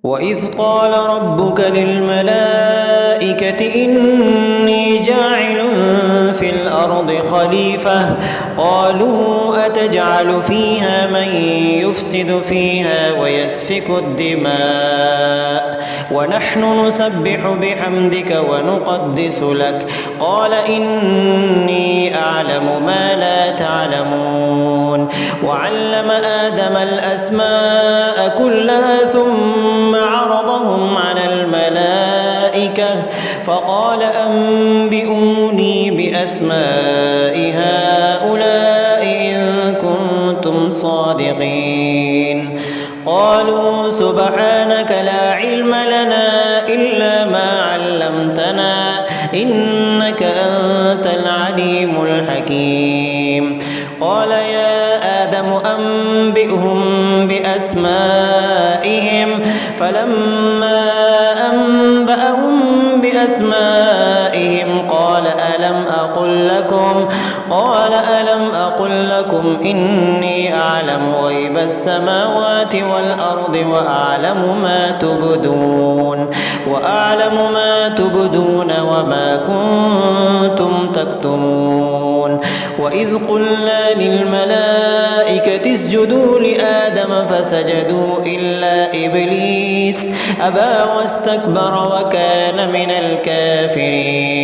وإذ قال ربك للملائكة إني جاعل في الأرض خليفة قالوا أتجعل فيها من يفسد فيها ويسفك الدماء ونحن نسبح بحمدك ونقدس لك قال إني أعلم ما لا تعلمون وعلم آدم الأسماء كلها ثم عرضهم على الملائكة فقال أنبئوني بأسماء هؤلاء إن كنتم صادقين قالوا سبحانك لا علم لنا إلا ما علمتنا إنك أنت العليم الحكيم قال يا آدم أنبئهم بأسمائهم فلما أنبأهم بأسمائهم قال ألم أقل لكم إني أعلم غيب السماوات والأرض وأعلم ما تبدون وما كنتم تكتمون وإذ قلنا للملائكة اسجدوا لآدم فسجدوا إلا إبليس أبى واستكبر وكان من الكافرين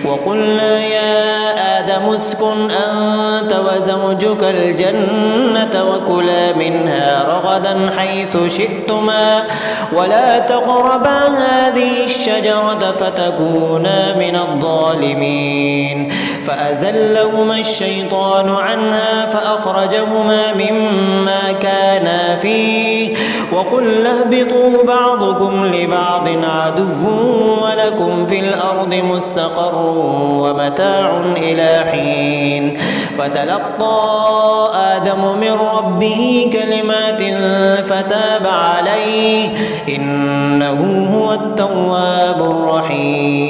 وقلنا يا آدم اسكن أنت وزوجك الجنة وكلا منها رغدا حيث شئتما ولا تقربا هذه الشجرة فتكونا من الظالمين فأزلهما الشيطان عنها فأخرجهما مما كانا فيه وقلنا اهبطوا بعضكم لبعض عدو ولكم في الأرض مستقر ومتاع إلى حين فتلقى آدم من ربه كلمات فتاب عليه إنه هو التواب الرحيم